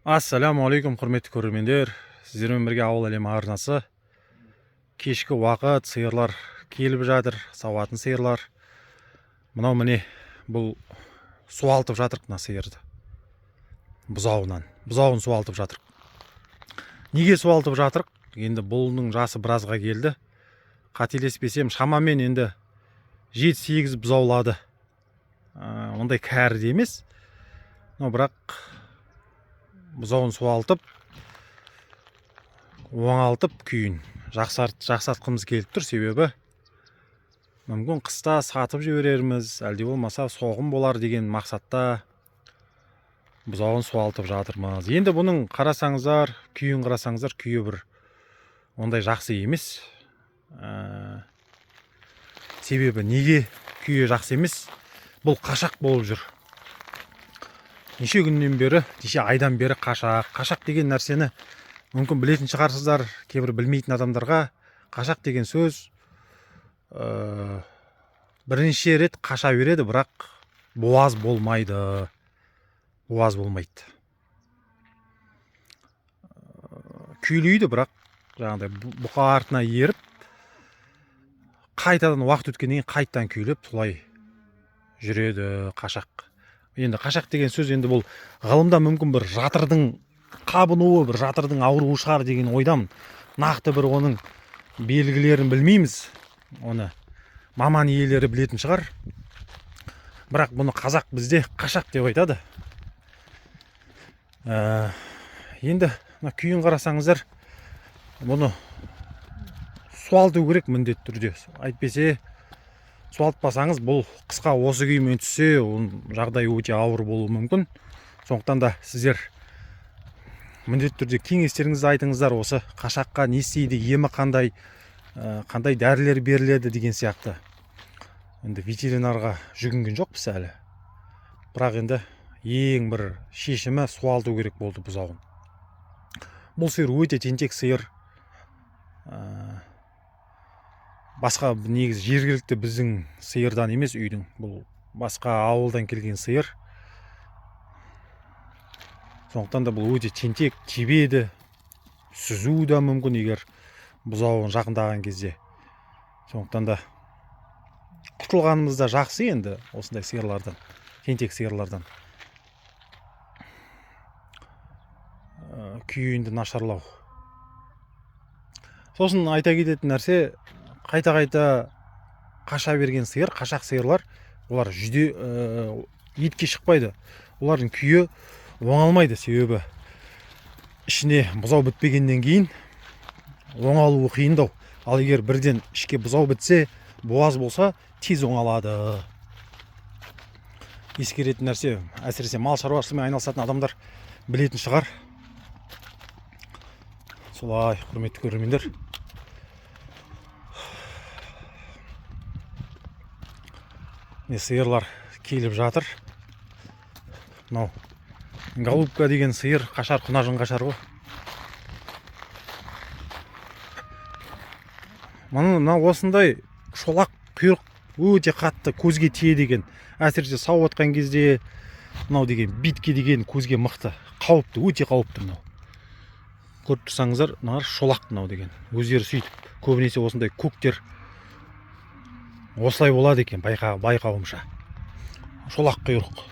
Ассаламу алейкум, құрметті көрермендер. Сіздермен бірге ауыл әлемі арнасы. Кешкі уақыт, сиырлар келіп жатыр, сауатын сиырлар. Мынау міне, бұл суалтып жатырық мына сиырды. Бұзауын суалтып жатырық. Неге суалтып жатырық? Енді бұлының жасы біразға келді. Қателеспесем, шамамен енді 7-8 бұзаулады. Ондай кәрі емес. Но бірақ бұзауын суалтып, оңалтып күйін жақсартқымыз келіп тұр. Себебі мүмкін қыста сатып жіберерміз, әлде болмаса соғым болар деген мақсатта бұзауын суалтып жатырмыз. Енді бұның қарасаңыздар, күйі бір ондай жақсы емес. Себебі неге күйі жақсы емес? Бұл қашақ болып жүр. Неше күннен бері, неше айдан бері қашақ деген нәрсені мүмкін білетін шығарсыздар. Кейбір білмейтін адамдарға қашақ деген сөз бірнеше рет қаша береді, бірақ буаз болмайды. Күйлейді, бірақ жаңағыдай бұқа артына еріп, қайтадан уақыт өткеннен кейін қайтадан күйлеп солай жүреді қашақ. Енді қашақ деген сөз, енді бұл ғылымда мүмкін бір жатырдың қабынуы, бір жатырдың ауруы шығар деген ойдамын. Нақты бір оның белгілерін білмейміз. Оны маман иелері білетін шығар. Бірақ бұны қазақ бізде қашақ деп айтады. Енді күйін қарасаңыздар, бұны суалту керек міндетті түрде. Айтпесе суалтпасаңыз, бұл қысқа осы күймен түссе, жағдай өте ауыр болуы мүмкін. Сондықтан да сіздер міндетті түрде кеңестеріңізді айтыңыздар, осы қашаққа не істейді, емі қандай дәрілер беріледі деген сияқты. Енді ветеринарға жүгінген жоқпыз әлі. Бірақ енді ең бір шешімі суалту керек болды бұзауын. Бұл сиыр өте тентек сиыр. Басқа негізі жергілікті біздің сиырдан емес, үйдің. Бұл басқа ауылдан келген сиыр. Сондықтан да бұл өте тентек, тебеді, сүзу да мүмкін егер бұзауын жақындаған кезде. Сондықтан да құтылғанымыз да жақсы енді осындай сиырлардан, тентек сиырлардан. Күйінді нашарлау. Сосын айта кететін нәрсе, қайта қаша берген сиыр, қашақ сиырлар, олар жүде етке шықпайды. Олардың күйі оңалмайды, себебі ішіне бұзау бітпегеннен кейін оңалуы қиындау. Ал егер бірден ішке бұзау бітсе, буаз болса, тез оңалады. Ескеретін нәрсе, әсіресе мал шаруашылығымен айналысатын адамдар білетін шығар. Солай, құрметті көрермендер. Сиырлар келіп жатыр. Мынау голубка деген сиыр, қашар, құнажын қашар ғой. Мына осындай шолақ құйрық өте қатты көзге тиеді екен. Әсіресе сау отқан кезде мынау деген битке деген көзге мықты, қауіпті, өте қауіпті мынау. Көріп тұрсаңыздар, мына шолақ мынау деген. Өздері сөйтіп, көбінесе осындай көктер осылай болады екен, байқауымша. Шолақ құйрық.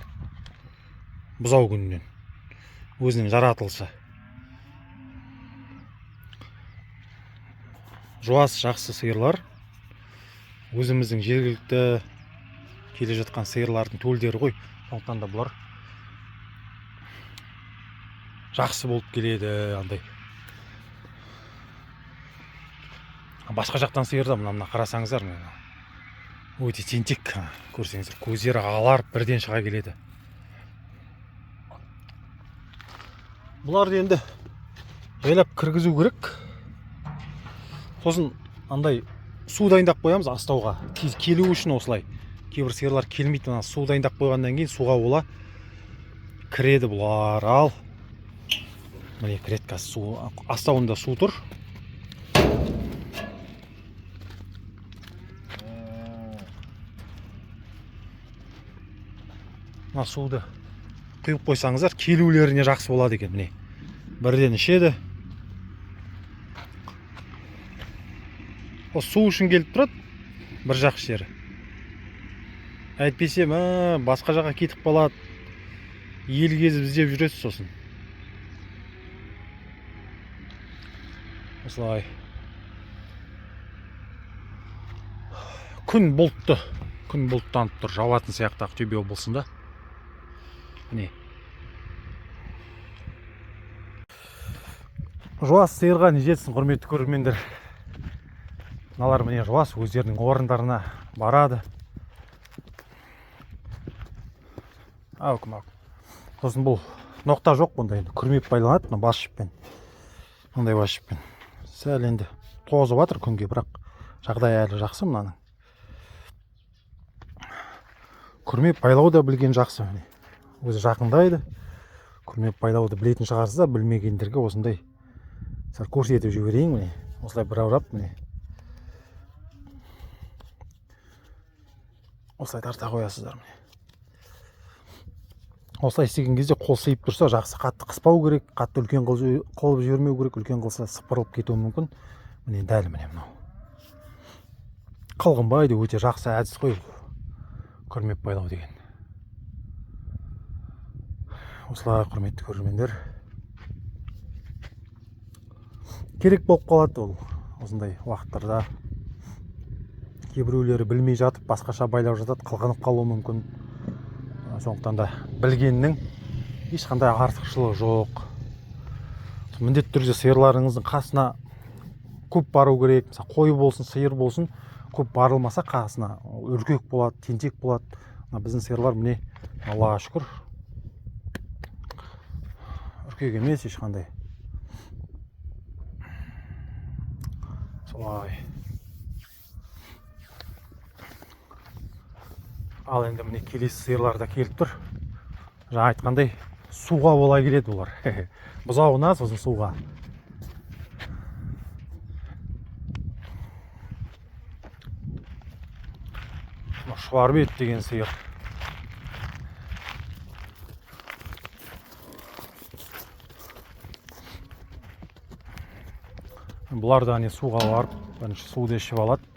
Бұзау күнінен. Өзінің жаратылысы. Жуас жақсы сиырлар. Өзіміздің жергілікті келе жатқан сиырлардың төлдері ғой. Сондықтан да бұлар жақсы болып келеді, андай. Басқа жақтан сиырда мына қарасаңыздар, өте тентек, көрсеңіздер, көздері аларып бірден шыға келеді. Бұларды енді жайлап кіргізу керек. Сосын андай су дайындап қоямыз астауға. Келу үшін осылай. Кейбір сиырлар келмейді, су дайындап қойғаннан кейін суға ола кіреді бұлар. Ал міне кіреді қазір су, астауында су тұр. Суды құйып қойсаңыздар, келулеріне жақсы болады екен. Міне бірден ішеді. О, су үшін келіп тұрады, бір жақсы жері. Әйтпесе, басқа жаққа кетіп қалады. Ел кезіп іздеп жүресіз сосын. Осылай. Күн бұлтты. Күн бұлттанып тұр. Жауатын сияқты Ақтөбе облысында. Міне. Жуас сиырға не жетсін, құрметті көрермендер. Мыналар міне жуас өздерінің орындарына барады. Аукым. Сосын бұл ноқта жоқ бұнда енді. Күрмеп байланады, мына бас жіппен. Мұндай бас жіппен. Сәл енді тозып жатыр күнге, бірақ жағдай әлі жақсы мынаның. Күрмеп байлау да білген жақсы. Өзі жақындайды. Күрмеп байлауды білетін шығарсыз, білмегендерге осындай сәл көрсетіп жіберейін міне. Осылай бір аурап міне. Осылай тарта қоясыздар міне. Осылай істеген кезде қол сыйып тұрса жақсы, қатты қыспау керек, қатты үлкен қылып жібермеу керек, үлкен қылса сыпырылып кетуі мүмкін. Міне дәл міне мынау. Қылғынбайды, өте жақсы әдіс қой. Күрмеп байлау деген. Осылай құрметті көрермендер. Керек болып қалады ол осындай уақыттарда. Кейбіреулері білмей жатып, басқаша байлау жатады, қылғынып қалуы мүмкін. Сондықтан да білгеннің ешқандай артықшылығы жоқ. Міндетті түрде сиырларыңыздың қасына көп бару керек. Мысалы, қой болсын, сиыр болсын, көп барылмаса қасына үркек болады, тентек болады. Біздің сиырлар міне, Аллаға шүкір, үркек емес ешқандай. Солай. Ал енді міне келесі сиырлар да келіп тұр. Жаңа айтқандай, суға бола келеді олар. Бұзауына, сосын суға. Шуарбет деген сиыр. Бұлар да не суға барып, бірінші суды ішіп алады.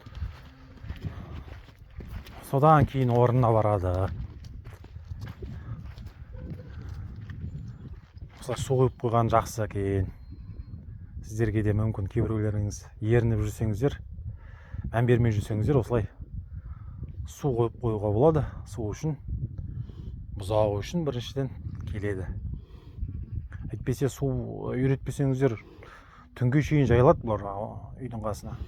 Содан кейін орнына барады. Осылай су құйып қойған жақсы екен. Сіздерге де мүмкін кейбіреулеріңіз ерініп жүрсеңіздер, мән бермей жүрсеңіздер, осылай су құйып қоюға болады. Су үшін, бұзауы үшін біріншіден келеді. Әйтпесе су үйретпесеңіздер, түнге шейін жайылады бұлар үйдің қасына.